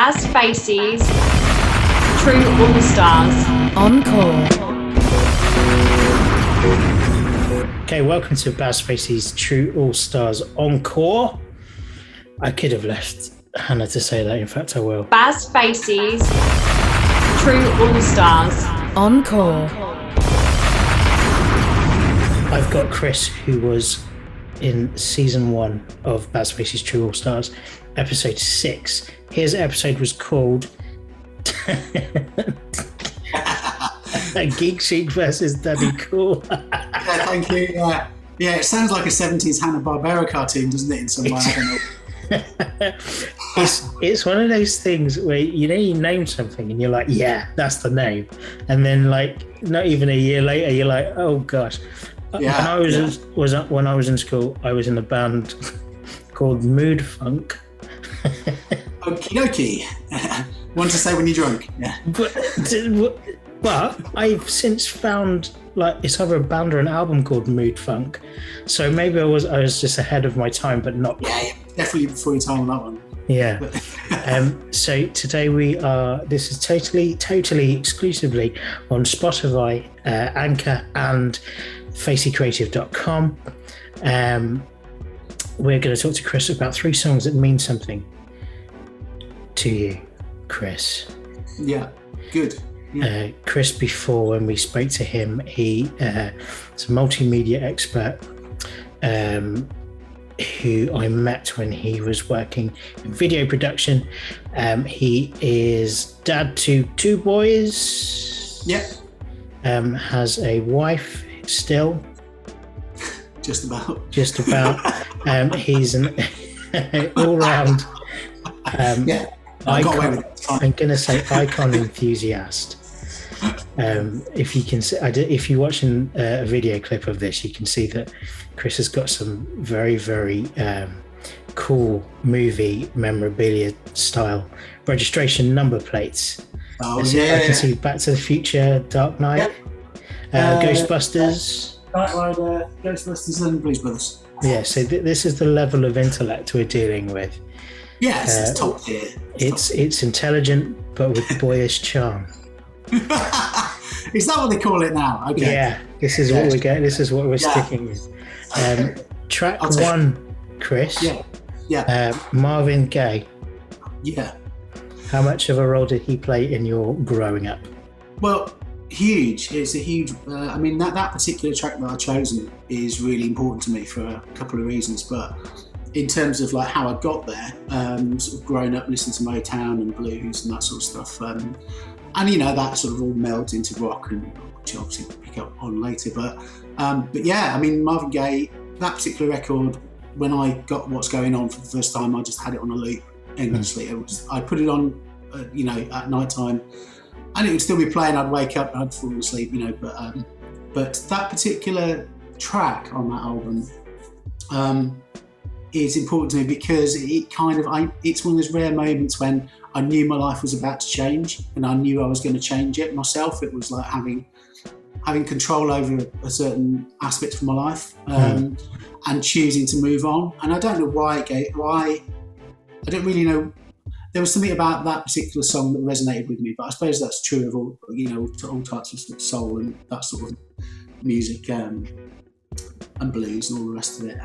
Baz Faces, True All Stars. Encore. Okay, welcome to Baz Faces True All Stars Encore. I could have left Hannah to say that, in fact I will. Baz Faces, True All Stars Encore. I've got Chris, who was in season 1 of Baz Faces True All Stars, episode 6. His episode was called Geek Chic versus Daddy Cool. Yeah, thank you. Yeah, it sounds like a 70s Hanna-Barbera cartoon, doesn't it, in some way? I don't know. It's one of those things where you name something and you're like, yeah, that's the name, and then like not even a year later you're like, oh gosh. Yeah, when I was in school, I was in a band called Mood Funk. Okie dokie. One to say when you're drunk. Yeah. But I've since found like it's either a band or an album called Mood Funk, so maybe I was just ahead of my time, but not. Yeah, definitely before your time on that one. Yeah. So today this is totally exclusively on Spotify, Anchor, and faceycreative.com. We're going to talk to Chris about 3 songs that mean something to you, Chris. Yeah, good. Yeah. Chris, before when we spoke to him, he is a multimedia expert who I met when he was working in video production. He is dad to 2 boys. Yeah. Has a wife still. Just about. He's an all-round I'm going to say icon enthusiast. If you're watching a video clip of this, you can see that Chris has got some very, very cool movie memorabilia style registration number plates. Oh, I can see Back to the Future, Dark Knight, Ghostbusters. Knight Rider, Ghostbusters and Blues Brothers. Yeah, so this is the level of intellect we're dealing with. Yes, it's top tier. It's intelligent, but with boyish charm. Is that what they call it now? Okay. Yeah, this is what we're getting. This is what we're sticking with. Track 1, Chris. Yeah. Marvin Gaye. Yeah. How much of a role did he play in your growing up? Well, huge. It's a huge. That particular track that I've chosen is really important to me for a couple of reasons. But in terms of like how I got there, sort of growing up listening to Motown and blues and that sort of stuff, and that sort of all melds into rock, and which I'll obviously pick up on later. But yeah, Marvin Gaye, that particular record, when I got What's Going On for the first time, I just had it on a loop endlessly. I put it on, at night time, and it would still be playing. I'd wake up and I'd fall asleep, but that particular track on that album is important to me because it's one of those rare moments when I knew my life was about to change, and I knew I was going to change it myself. It was like having control over a certain aspect of my life, and choosing to move on. And I don't know why I don't really know. There was something about that particular song that resonated with me, but I suppose that's true of all types of soul and that sort of music, and blues and all the rest of it.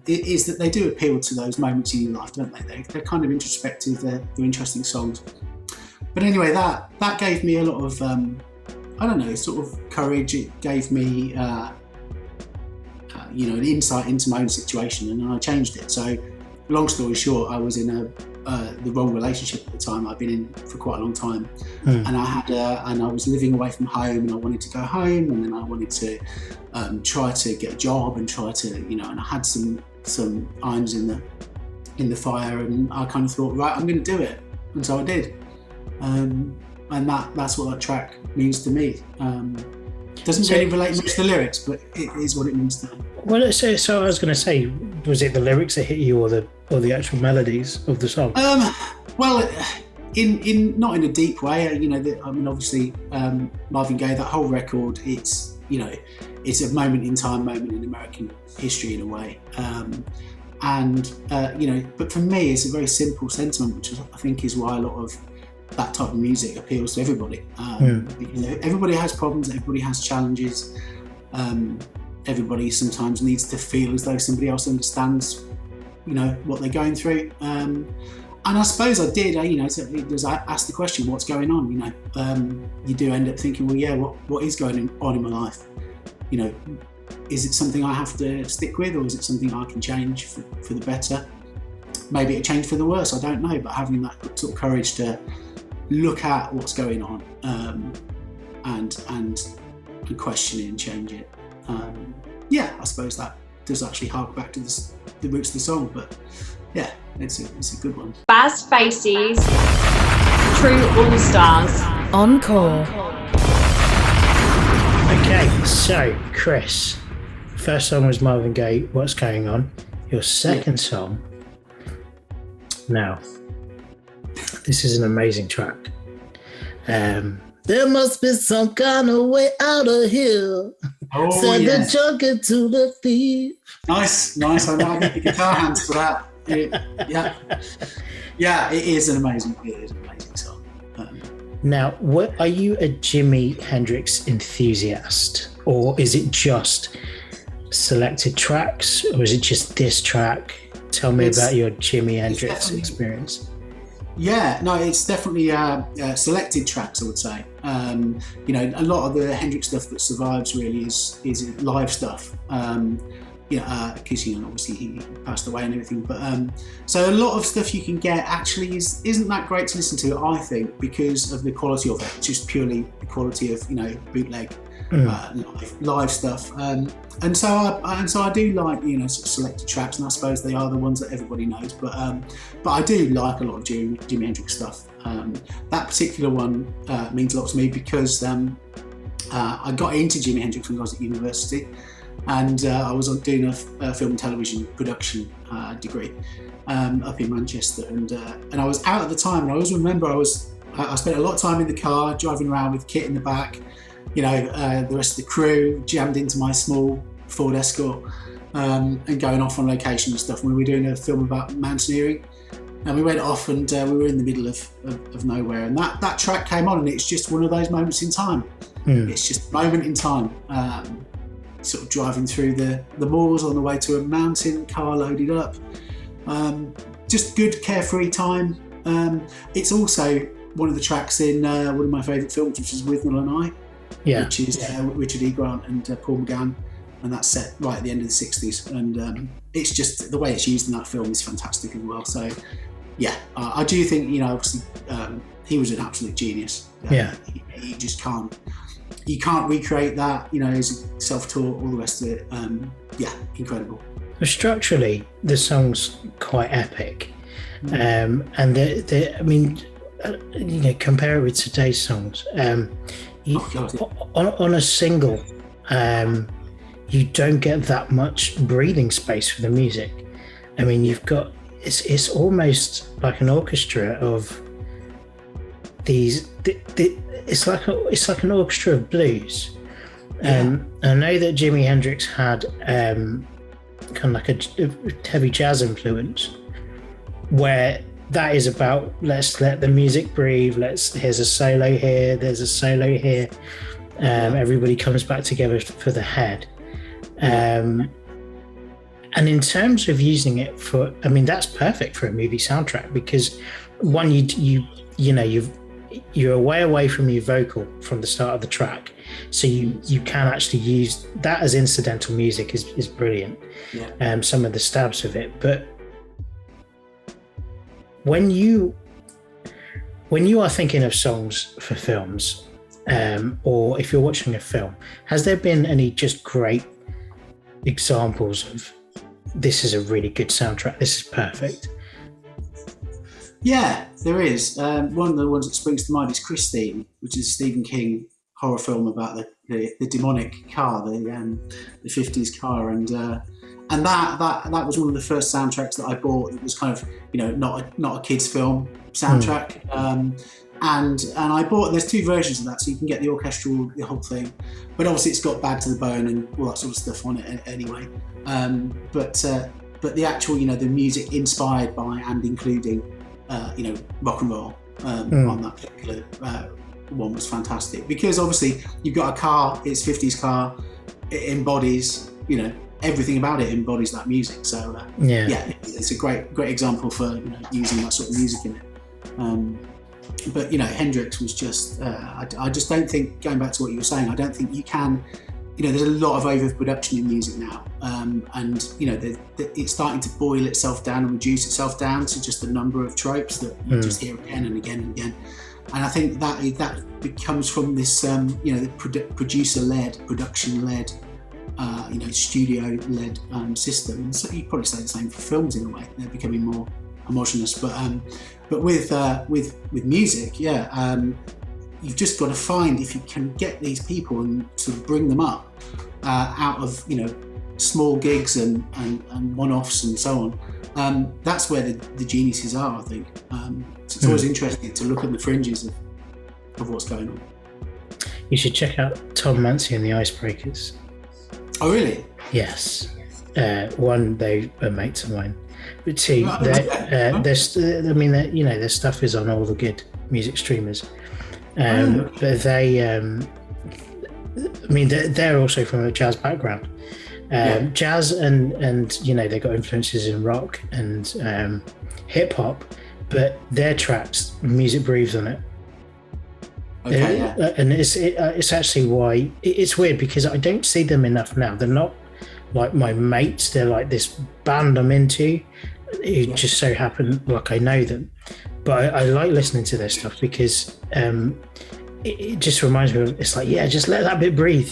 It is that they do appeal to those moments in your life, don't they? They're kind of introspective. They're interesting songs. But anyway, that gave me a lot of sort of courage. It gave me an insight into my own situation, and I changed it. So, long story short, I was in the wrong relationship at the time. I'd been in for quite a long time, and I was living away from home, and I wanted to go home, and then I wanted to try to get a job and try to, and I had some irons in the fire, and I kind of thought, right, I'm going to do it, and so I did, and that's what that track means to me. Doesn't really relate much to the lyrics, but it is what it means to me. Well, so I was going to say, was it the lyrics that hit you, or the actual melodies of the song? Well, in not in a deep way. Obviously, Marvin Gaye, that whole record, it's a moment in time, moment in American history in a way. And but for me, it's a very simple sentiment, which I think is why a lot of that type of music appeals to everybody. Everybody has problems, everybody has challenges. Everybody sometimes needs to feel as though somebody else understands, what they're going through. And I suppose I did. I asked the question, "What's going on?" You do end up thinking, "Well, yeah, what is going on in my life? Is it something I have to stick with, or is it something I can change for the better? Maybe it changed for the worse. I don't know." But having that sort of courage to look at what's going on and question it and change it. I suppose that does actually hark back to the roots of the song. But yeah, it's a good one. Baz Faces, True All Stars. Encore. Okay, so Chris, first song was Marvin Gaye, What's Going On. Your second song. Now, this is an amazing track. There must be some kind of way out of here. Send the junkie to the thief. Nice. I need the guitar hands for that. Yeah, it is an amazing song. Now, are you a Jimi Hendrix enthusiast, or is it just selected tracks, or is it just this track? Tell me about your Jimi Hendrix experience. Yeah, no, it's definitely selected tracks, I would say. A lot of the Hendrix stuff that survives really is live stuff. Because obviously he passed away and everything. But so a lot of stuff you can get actually isn't that great to listen to, I think, because of the quality of it. Just purely the quality of bootleg live stuff. And so I do like sort of selected tracks, and I suppose they are the ones that everybody knows. But I do like a lot of Jimi Hendrix stuff. That particular one means a lot to me because I got into Jimi Hendrix when I was at university. And I was doing a film and television production degree up in Manchester, and I was out at the time. And I always remember I spent a lot of time in the car driving around with Kit in the back, the rest of the crew jammed into my small Ford Escort, and going off on location and stuff. And we were doing a film about mountaineering, and we went off, and we were in the middle of nowhere, and that track came on, and it's just one of those moments in time. It's just a moment in time. Sort of driving through the moors on the way to a mountain, car loaded up. Just good carefree time. It's also one of the tracks in one of my favourite films, which is Withnell and I, which is Richard E. Grant and Paul McGann, and that's set right at the end of the 60s. And it's just the way it's used in that film is fantastic as well. So yeah, I do think obviously he was an absolute genius. He just can't. You can't recreate that, he's self-taught, all the rest of it. Incredible. Well, structurally, the song's quite epic. And compare it with today's songs. On a single, you don't get that much breathing space for the music. I mean, you've got, it's almost like an orchestra of these, it's like an orchestra of blues. I know that Jimi Hendrix had kind of like a heavy jazz influence, where that is about, let's let the music breathe, here's a solo here, there's a solo here, everybody comes back together for the head. And in terms of using it that's perfect for a movie soundtrack, because one, you're way away from your vocal from the start of the track, so you can actually use that as incidental music is brilliant. Some of the stabs of it, but when you are thinking of songs for films, or if you're watching a film, has there been any just great examples of this is a really good soundtrack, this is perfect? Yeah, there is. One of the ones that springs to mind is Christine, which is a Stephen King horror film about the demonic car, the 50s car, and that was one of the first soundtracks that I bought. That was kind of not a kids film soundtrack, and I bought. There's two versions of that, so you can get the orchestral, the whole thing, but obviously it's got Bad to the Bone and all that sort of stuff on it anyway. But but the actual, the music inspired by and including, rock and roll on that particular one was fantastic, because obviously you've got a car, it's 50s car, it embodies, everything about it embodies that music. So it's a great example for using that sort of music in it. But Hendrix was just I just don't think, going back to what you were saying, I don't think you can, there's a lot of overproduction in music now, and it's starting to boil itself down and reduce itself down to just a number of tropes that you just hear again and again and again. And I think that comes from this the producer-led, production-led, studio-led system. And so you'd probably say the same for films in a way. They're becoming more homogenous. But with music, you've just got to find, if you can get these people and sort of bring them up out of small gigs and one-offs and so on. That's where the geniuses are, I think. It's always interesting to look at the fringes of what's going on. You should check out Tom Mancy and the Icebreakers. Oh, really? Yes. One, they are mates of mine. But two, their stuff is on all the good music streamers. But they're also from a jazz background. Jazz and they got influences in rock and hip hop, but their tracks, music breathes on it. And it's actually why it's weird, because I don't see them enough now. They're not like my mates. They're like this band I'm into, who just so happen like I know them. But I like listening to their stuff because it just reminds me of, it's like, just let that bit breathe.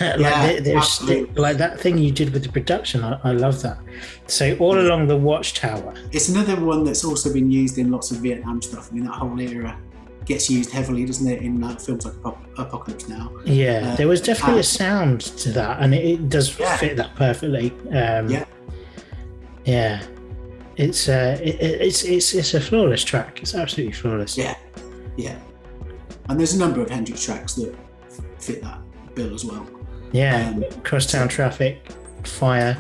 Like that thing you did with the production, I love that. So all along the Watchtower. It's another one that's also been used in lots of Vietnam stuff. I mean, that whole era gets used heavily, doesn't it, in films like Apocalypse Now. There was definitely a sound to that, and it does fit that perfectly. It's a flawless track. It's absolutely flawless. And there's a number of Hendrix tracks that fit that bill as well. Crosstown Traffic, Fire,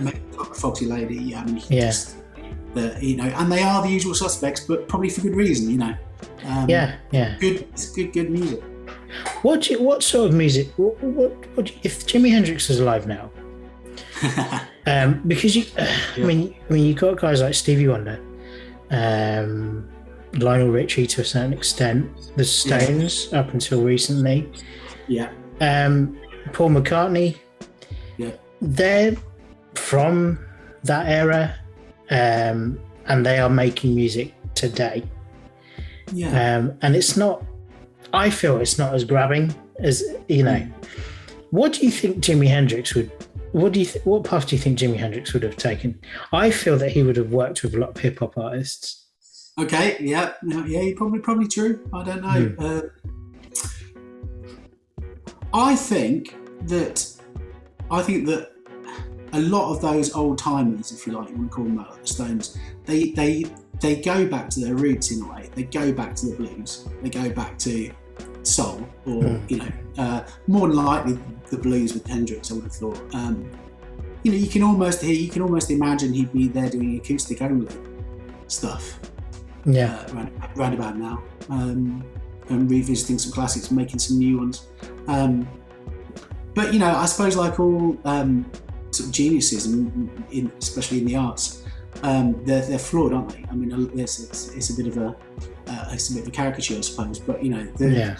Foxy Lady. And they are the usual suspects, but probably for good reason. Good music. What sort of music? What if Jimi Hendrix was alive now? Because you got guys like Stevie Wonder, Lionel Richie to a certain extent, the Stones up until recently. Paul McCartney. They're from that era, and they are making music today. And it's not, I feel it's not as grabbing as, What do you think Jimi Hendrix would, what path do you think Jimi Hendrix would have taken? I feel that he would have worked with a lot of hip hop artists. Okay, you're probably true. I don't know. I think that a lot of those old timers, if you like, you want to call them that, like the Stones, they go back to their roots in a way. They go back to the blues. They go back to soul, or more than likely the blues with Hendrix. I would have thought. You can almost imagine he'd be there doing acoustic only stuff. Round about now, and revisiting some classics, and making some new ones. But I suppose like all sort of geniuses, especially in the arts, they're flawed, aren't they? I mean, it's a bit of a caricature, I suppose. But the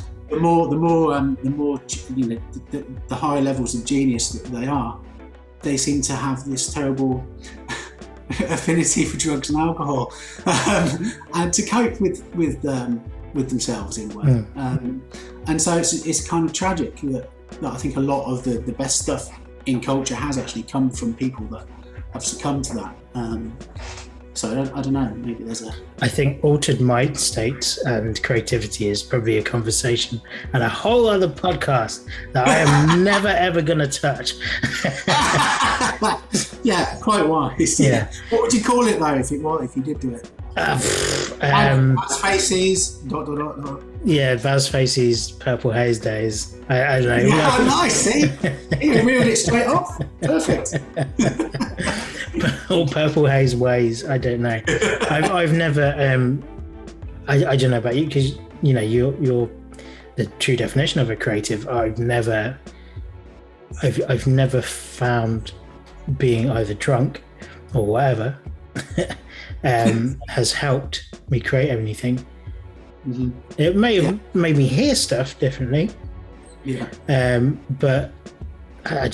higher levels of genius that they seem to have this terrible affinity for drugs and alcohol, and to cope with themselves in a way. And so it's kind of tragic that I think a lot of the best stuff in culture has actually come from people that have succumbed to that. So I don't know, maybe there's I think altered mind states and creativity is probably a conversation and a whole other podcast that I am never ever going to touch. Quite wise. What would you call it though if you did do it? Vaz Faces, ... Vaz Faces, Purple Haze Days. I don't know. Nice, see? You reeled it straight off. Perfect. or Purple Haze Ways. I don't know. I've never. I don't know about you because you're the true definition of a creative. I've never found being either drunk or whatever has helped me create anything. Mm-hmm. It may have made me hear stuff differently. Yeah. But I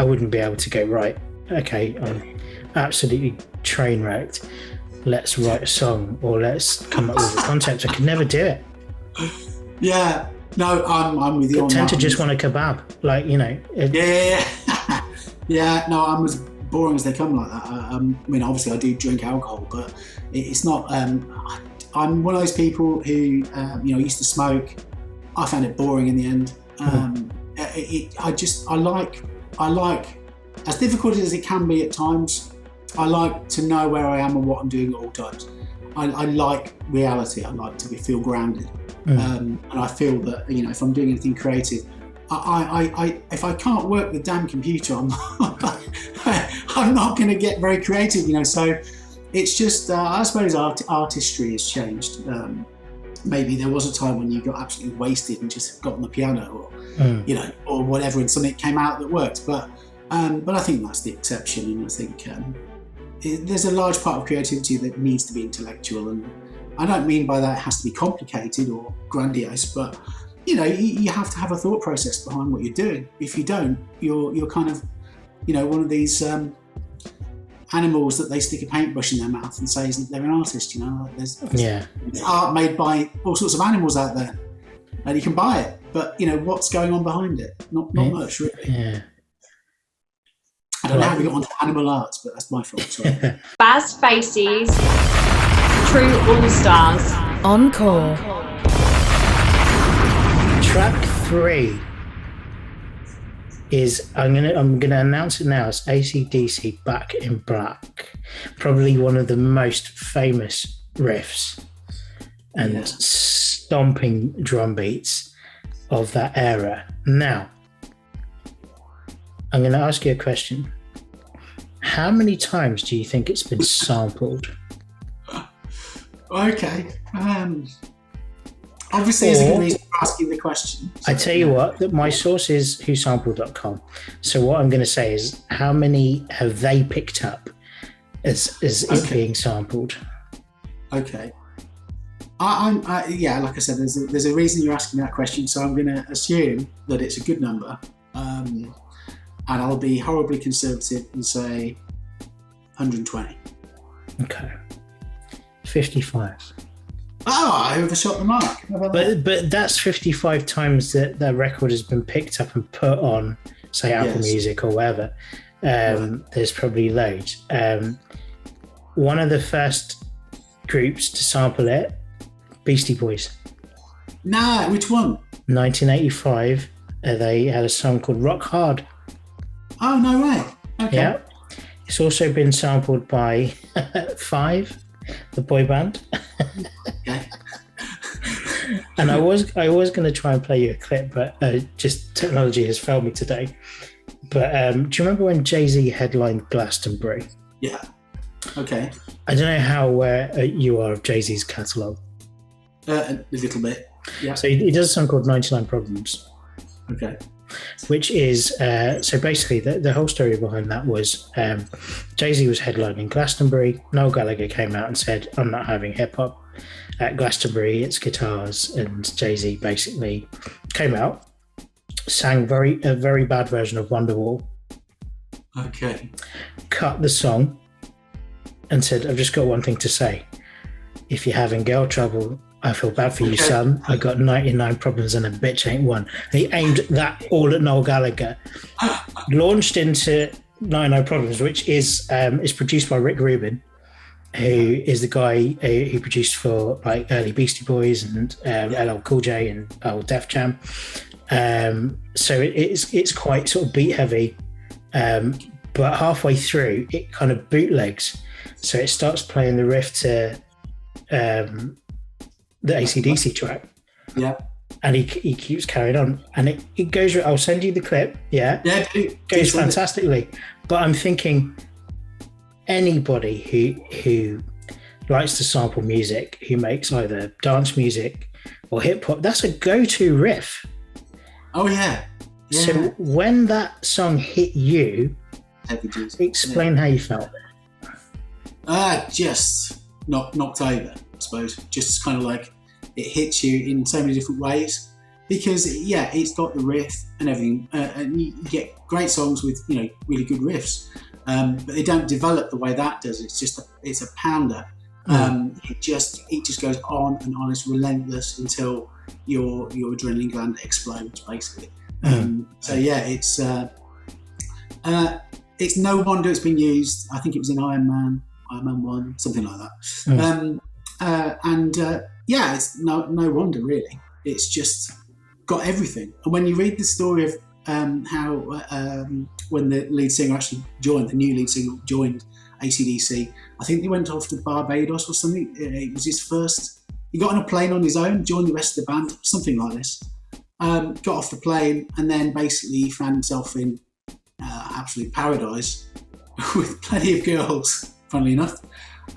wouldn't be able to go, right, okay, I'm absolutely train wrecked. Let's write a song or let's come up with a concept. I could never do it. Yeah. No, I'm with you. I tend to just want a kebab, Yeah. No, I'm as boring as they come like that. I mean, obviously I do drink alcohol, but it's not. I'm one of those people who, used to smoke. I found it boring in the end. I like, as difficult as it can be at times, I like to know where I am and what I'm doing at all times. I like reality. I like to feel grounded. And I feel that, if I'm doing anything creative, if I can't work the damn computer, I'm not going to get very creative, So it's just, I suppose artistry has changed. Maybe there was a time when you got absolutely wasted and just got on the piano or whatever, and something came out that worked. But I think that's the exception, and I think there's a large part of creativity that needs to be intellectual, and I don't mean by that it has to be complicated or grandiose, but you have to have a thought process behind what you're doing. If you don't, you're kind of one of these animals that they stick a paintbrush in their mouth and say they're an artist. There's art made by all sorts of animals out there, and you can buy it, but what's going on behind it? Not much, really. Yeah. I don't know how we got onto animal arts, but that's my fault. Sorry. Baz Faces, True All-Stars. Encore. Track 3 is I'm gonna announce it now. It's AC/DC Back in Black, probably one of the most famous riffs and stomping drum beats of that era. Now, I'm going to ask you a question. How many times do you think it's been sampled? Okay. Obviously, there's a good reason for asking the question. I tell you what, that my source is whosampled.com. So what I'm going to say is, how many have they picked up as it being sampled? Okay. Like I said, there's a reason you're asking that question. So I'm going to assume that it's a good number. And I'll be horribly conservative and say 120. Okay. 55. Oh, I overshot the mark. But that's 55 times that the record has been picked up and put on, say, Apple Music or whatever. There's probably loads. One of the first groups to sample it, Beastie Boys. Nah, which one? 1985. They had a song called Rock Hard. Oh, no way. Okay. Yeah. It's also been sampled by Five, the boy band. Okay. And I was going to try and play you a clip, but just technology has failed me today. But do you remember when Jay-Z headlined Glastonbury? Yeah. Okay. I don't know how aware you are of Jay-Z's catalogue. A little bit. Yeah. So he does a song called 99 Problems. Okay. Which is, so basically the whole story behind that was Jay-Z was headlining Glastonbury. Noel Gallagher came out and said, I'm not having hip hop at Glastonbury, it's guitars. And Jay-Z basically came out, sang a very bad version of Wonderwall. Okay. Cut the song and said, I've just got one thing to say. If you're having girl trouble, I feel bad for you, son. I got 99 problems and a bitch ain't one. And he aimed that all at Noel Gallagher. Launched into 99 Problems, which is produced by Rick Rubin, who is the guy who produced for like early Beastie Boys and LL Cool J and old Def Jam. So it's quite sort of beat heavy, but halfway through it kind of bootlegs. So it starts playing the riff to the AC/DC track. Yeah. And he keeps carrying on. And it goes, I'll send you the clip. Yeah. Yeah. It goes fantastically. But I'm thinking, anybody who likes to sample music, who makes either dance music or hip hop, that's a go-to riff. Oh yeah. So when that song hit you, explain how you felt. Just knocked over, I suppose. Just kind of like it hits you in so many different ways. Because it's got the riff and everything, and you get great songs with really good riffs, but they don't develop the way that does. It's a pounder. It just goes on and on. It's relentless until your adrenaline gland explodes, basically. It's no wonder it's been used. I think it was in Iron Man 1, something like that. It's no wonder really. It's just got everything. And when you read the story of how when the lead singer actually joined, the new lead singer joined AC/DC, I think they went off to Barbados or something. It was his first. He got on a plane on his own, joined the rest of the band, something like this. Got off the plane, and then basically he found himself in absolute paradise with plenty of girls, funnily enough,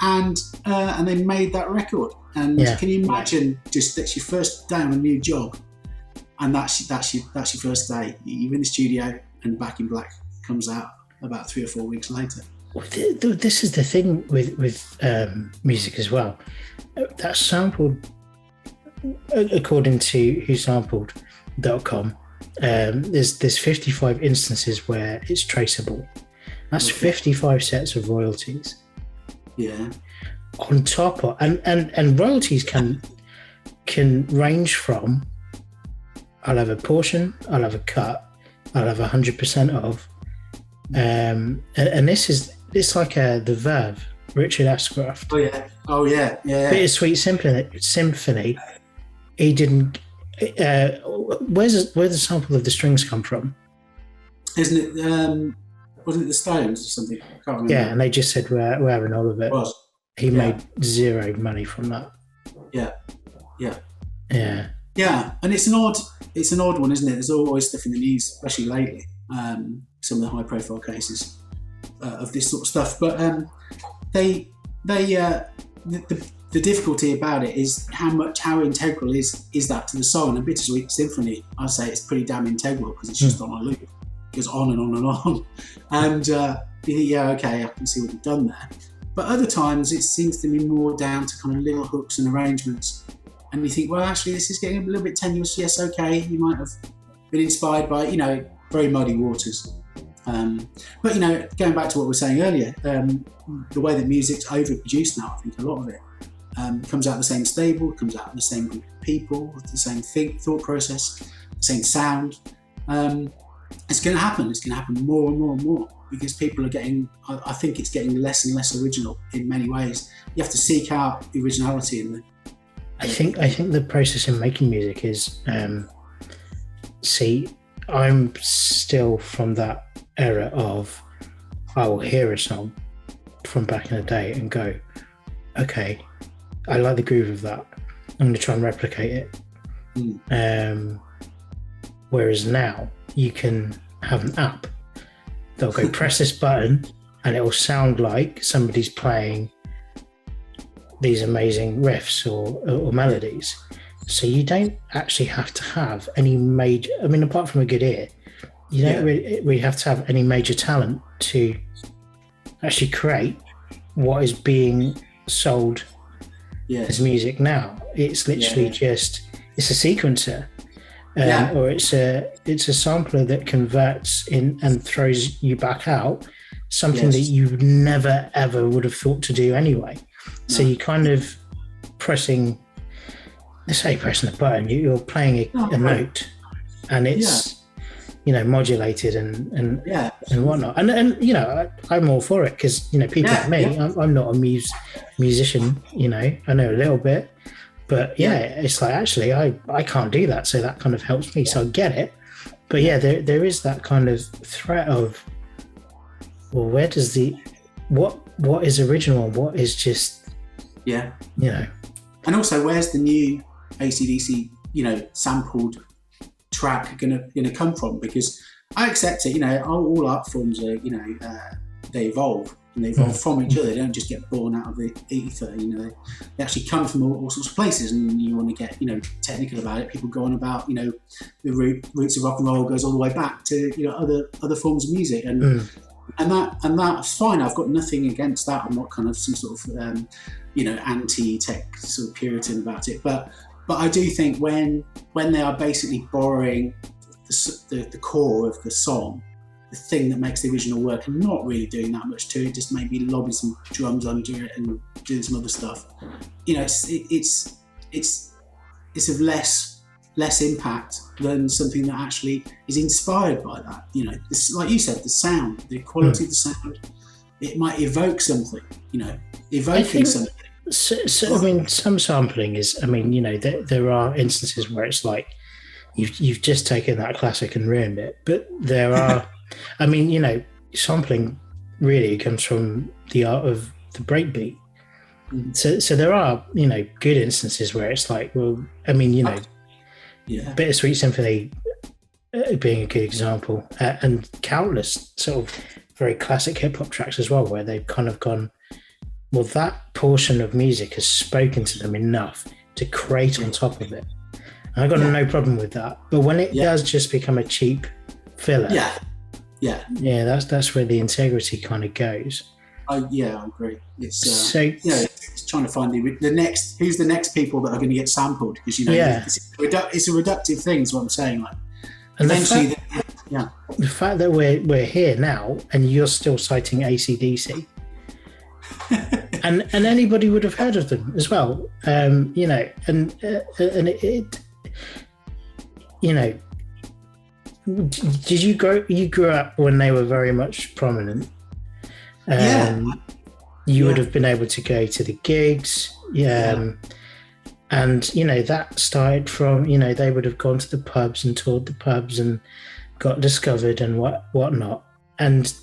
and they made that record. And can you imagine that's your first day on a new job? And that's your first day. You're in the studio, and Back in Black comes out about 3 or 4 weeks later. This is the thing with music as well. That's sampled, according to whosampled.com. There's 55 instances where it's traceable. That's 55 sets of royalties. Yeah. On top of and royalties can range from, I'll have a portion, I'll have a cut, I'll have 100% of, and it's like the Verve, Richard Ashcroft. Oh yeah. Bittersweet Symphony. He didn't. Where the sample of the strings come from? Isn't it? Wasn't it the Stones or something? I can't remember. Yeah, and they just said we're having all of it. He made zero money from that. Yeah. Yeah, and it's an odd one, isn't it? There's always stuff in the news, especially lately. Some of the high-profile cases of this sort of stuff, but the difficulty about it is how integral is that to the song. And Bittersweet Symphony, I'd say it's pretty damn integral because it's just on a loop. It goes on and on and on. And I can see what you've done there. But other times it seems to be more down to kind of little hooks and arrangements. And you think, well, actually, this is getting a little bit tenuous. Yes, okay, you might have been inspired by, very muddy waters. But, going back to what we were saying earlier, the way that music's overproduced now, I think a lot of it comes out of the same stable, comes out of the same group of people, with the same thought process, the same sound. It's going to happen. It's going to happen more and more and more because people are I think it's getting less and less original in many ways. You have to seek out the originality in the I think the process in making music is, I'm still from that era of I will hear a song from back in the day and go, okay, I like the groove of that. I'm going to try and replicate it. Whereas now you can have an app. They'll go press this button and it will sound like somebody's playing these amazing riffs or melodies. So you don't actually have to have any major, apart from a good ear, you don't really have to have any major talent to actually create what is being sold as music now. It's literally just, it's a sequencer. Or it's a sampler that converts in and throws you back out something that you never ever would have thought to do anyway. So you kind of pressing a button, you're playing a note, and it's modulated and whatnot. And I'm all for it because people like me, I'm not a musician. I know a little bit. But it's like, actually, I can't do that, so that kind of helps me. So I get it. But there is that kind of threat of, well, where does what is original and what is just, And also, where's the new AC/DC, sampled track gonna come from? Because I accept it. All art forms are, they evolve. and they evolve from each other. They don't just get born out of the ether. You know, they actually come from all sorts of places. And you want to get, you know, technical about it. People go on about, you know, the roots of rock and roll goes all the way back to, you know, other forms of music, and that's fine. I've got nothing against that. I'm not kind of some sort of you know, anti-tech sort of Puritan about it. But I do think when they are basically borrowing the core of the song, the thing that makes the original work, and not really doing that much to it, just maybe lobbing some drums under it and doing some other stuff, you know, it's of less impact than something that actually is inspired by that. You know, like you said, the sound, the quality of the sound, it might evoke something, you know, evoking something. So I mean, some sampling is, I mean, you know, there are instances where it's like you've just taken that classic and ruined it, but there are, I mean, you know, sampling really comes from the art of the breakbeat. So there are, you know, good instances where it's like, well, I mean, you know, Bittersweet Symphony being a good example, and countless sort of very classic hip hop tracks as well, where they've kind of gone, well, that portion of music has spoken to them enough to create on top of it. And I've got no problem with that. But when it does just become a cheap filler, that's where the integrity kind of goes. I agree. It's it's trying to find the next, who's the next people that are going to get sampled, because, you know, it's a reductive thing is what I'm saying. Like, and eventually, the fact that we're here now and you're still citing AC/DC, and anybody would have heard of them as well, you know, and it you know, did you grew up when they were very much prominent? You would have been able to go to the gigs, and, you know, that started from, you know, they would have gone to the pubs and toured the pubs and got discovered and whatnot. And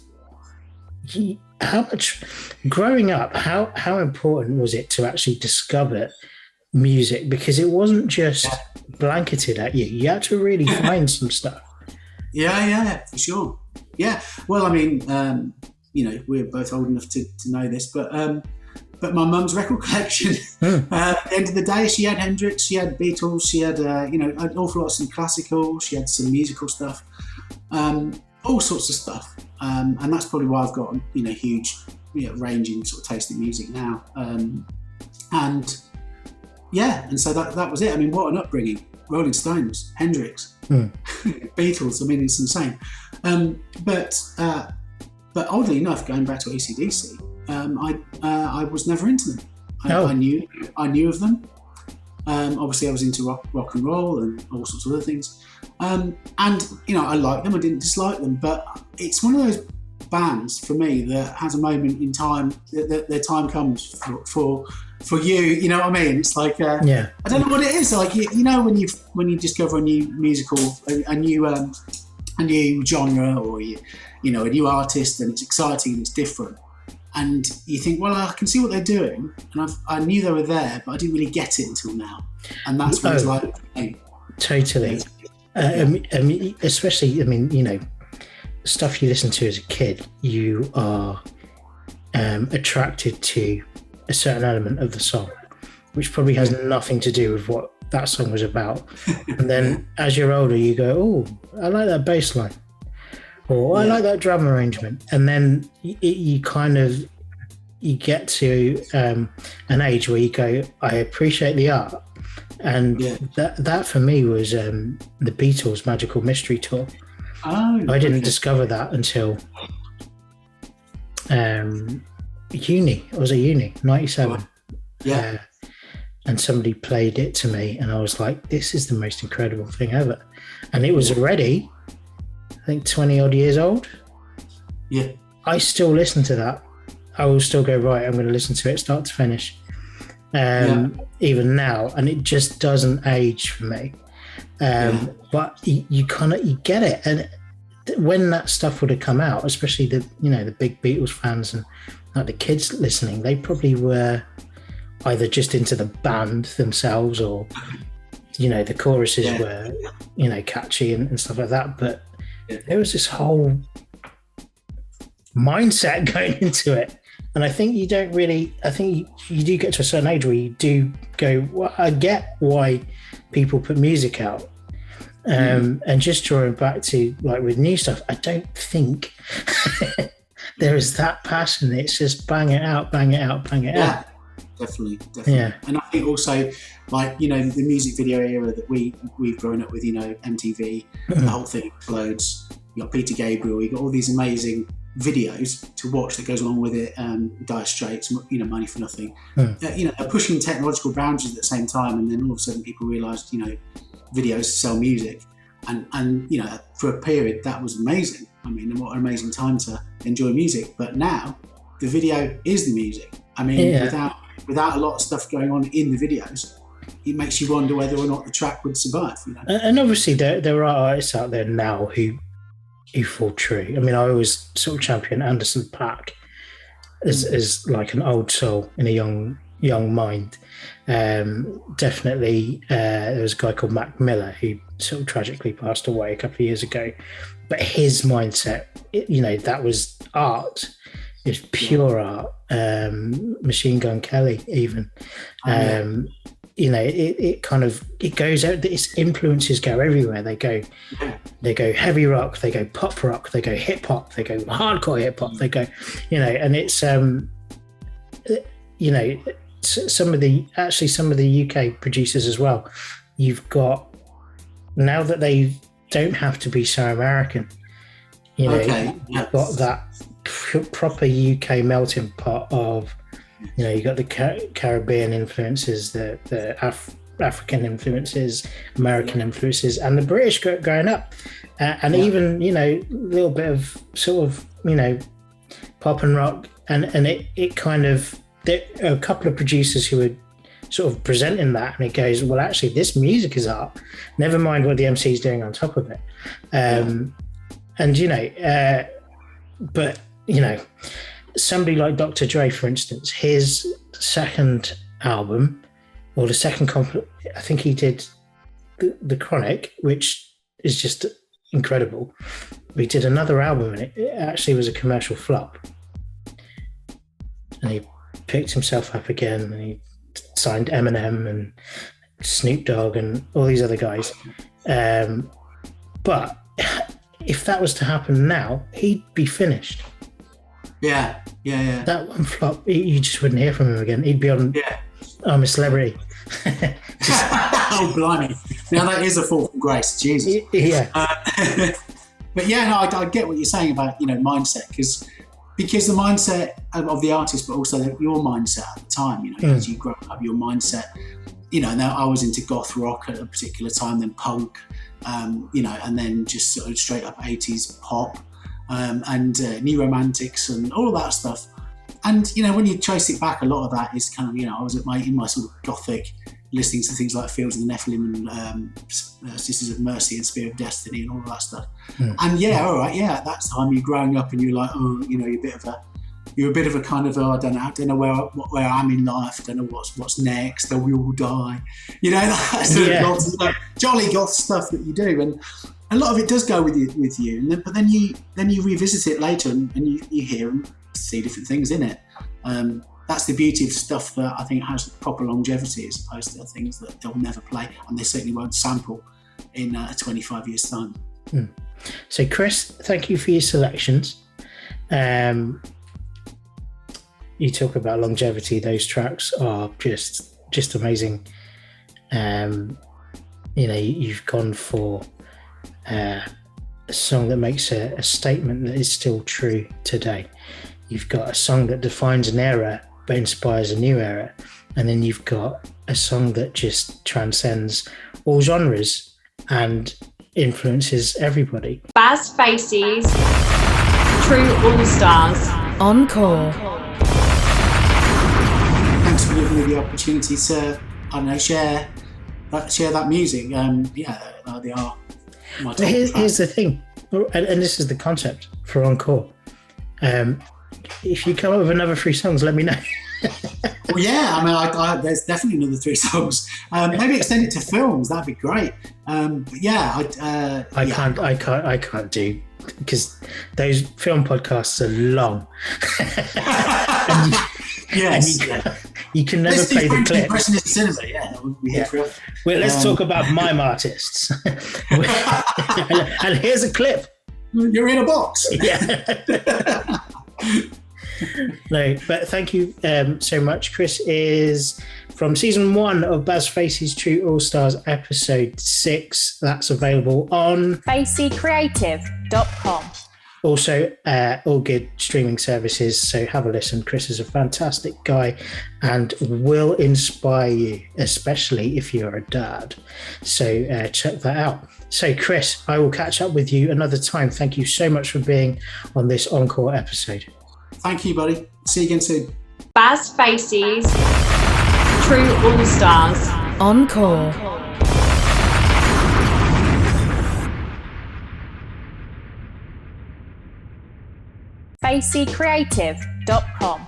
how much, growing up, how important was it to actually discover music? Because it wasn't just blanketed at you. You had to really find some stuff. Yeah, for sure. Yeah, well, I mean, you know, we're both old enough to know this, but my mum's record collection, at the end of the day, she had Hendrix, she had Beatles, she had, you know, an awful lot of some classical, she had some musical stuff, all sorts of stuff. And that's probably why I've got, you know, huge, you know, ranging sort of taste in music now. And so that was it. I mean, what an upbringing. Rolling Stones, Hendrix, Beatles, I mean, it's insane. But oddly enough, going back to AC/DC, I was never into them. I knew of them. Obviously, I was into rock and roll and all sorts of other things. And, you know, I like them. I didn't dislike them. But it's one of those bands for me that has a moment in time that their time comes for you. You know what I mean? It's like I don't know what it is. Like you know, when you discover a new musical, a new genre, or you know, a new artist, and it's exciting and it's different, and you think, well, I can see what they're doing, and I knew they were there, but I didn't really get it until now, and that's what it's like. Totally. I mean, especially, I mean, you know, stuff you listen to as a kid, you are attracted to a certain element of the song, which probably has nothing to do with what that song was about. And then as you're older, you go, oh, I like that bass line, or I like that drum arrangement. And then you get to an age where you go, I appreciate the art. And that for me was the Beatles' Magical Mystery Tour. I didn't discover that until uni. I was at uni, 97. And somebody played it to me, and I was like, this is the most incredible thing ever. And it was already, I think, 20 odd years old. Yeah. I still listen to that. I will still go, right, I'm going to listen to it start to finish. Even now, and it just doesn't age for me. But you get it. And when that stuff would have come out, especially the big Beatles fans and like the kids listening, they probably were either just into the band themselves, or you know, the choruses were, you know, catchy and stuff like that. But there was this whole mindset going into it And I think you don't really, I think you do get to a certain age where you do go, well, I get why people put music out. And just drawing back to like with new stuff, I don't think there is that passion. It's just bang it out, bang it out, bang it out. Definitely. Yeah. And I think also, like, the music video era that we've grown up with, MTV, the whole thing explodes. You got Peter Gabriel, you got all these amazing videos to watch that goes along with it. Dire Straits, Money for Nothing. They're pushing technological boundaries at the same time, and then all of a sudden people realised, videos sell music, and for a period that was amazing. I mean, what an amazing time to enjoy music. But now the video is the music. I mean, without a lot of stuff going on in the videos, it makes you wonder whether or not the track would survive. And obviously there are artists out there now who fall true. I mean, I always sort of champion Anderson .Paak as like an old soul in a young mind. Definitely, there was a guy called Mac Miller who sort of tragically passed away a couple of years ago. But his mindset, that was art. It's pure art. Machine Gun Kelly, even. It goes out. Its influences go everywhere. They go heavy rock. They go pop rock. They go hip hop. They go hardcore hip hop. They go, and it's some of the UK producers as well. You've got, now that they don't have to be so American, you've got that proper UK melting pot of, you got the Caribbean influences, the African influences, American influences, and the British going up, and even a little bit of sort of pop and rock, and it kind of, there are a couple of producers who are sort of presenting that, and it goes, well, actually this music is art, never mind what the MC is doing on top of it. But somebody like Dr. Dre, for instance, his second album, or the second I think he did the Chronic, which is just incredible. We did another album, and it actually was a commercial flop, and he picked himself up again, and he signed Eminem and Snoop Dogg and all these other guys. But if that was to happen now, he'd be finished. Yeah. That one flop, you just wouldn't hear from him again. He'd be on I'm a Celebrity. Oh, blimey. Now that is a fall from grace. Jesus. Yeah. But I get what you're saying about, mindset, because the mindset of the artist, but also your mindset at the time, as you grow up, your mindset, now I was into goth rock at a particular time, then punk, and then just sort of straight up 80s pop, and new romantics and all of that stuff. And, when you trace it back, a lot of that is kind of, I was in my sort of gothic, listening to things like Fields of the Nephilim and Sisters of Mercy and Spear of Destiny and all of that stuff. And at that time you're growing up and you're like, you're a bit of a kind of, I don't know where I am in life, I don't know what's next, we all die. That sort of jolly goth stuff that you do. And a lot of it does go with you. But then you revisit it later and you hear and see different things in it. That's the beauty of stuff that I think has proper longevity, as opposed to things that they'll never play, and they certainly won't sample in 25 years' time. So, Chris, thank you for your selections. You talk about longevity; those tracks are just amazing. You've gone for a song that makes a statement that is still true today. You've got a song that defines an era but inspires a new era, and then you've got a song that just transcends all genres and influences everybody. Baz Faces, True All-Stars, Encore. Thanks for giving me the opportunity to, share that music. They are my top Here's the thing, and this is the concept for Encore. If you come up with another 3 songs, let me know. Well, yeah, I mean, there's definitely another 3 songs. Maybe extend it to films. That'd be great. But yeah, I can't do, because those film podcasts are long. You can never play the clip. Impressionist cinema, yeah. We'll here forever. Well, let's talk about mime artists. And here's a clip. You're in a box. Yeah. No, but thank you so much. Chris is from season 1 of Baz Facey's True All Stars, episode 6. That's available on faceycreative.com. Also, all good streaming services. So have a listen. Chris is a fantastic guy and will inspire you, especially if you're a dad. So check that out. So Chris, I will catch up with you another time. Thank you so much for being on this Encore episode. Thank you, buddy. See you again soon. Baz Facey's True All Stars. Encore. faceycreative.com.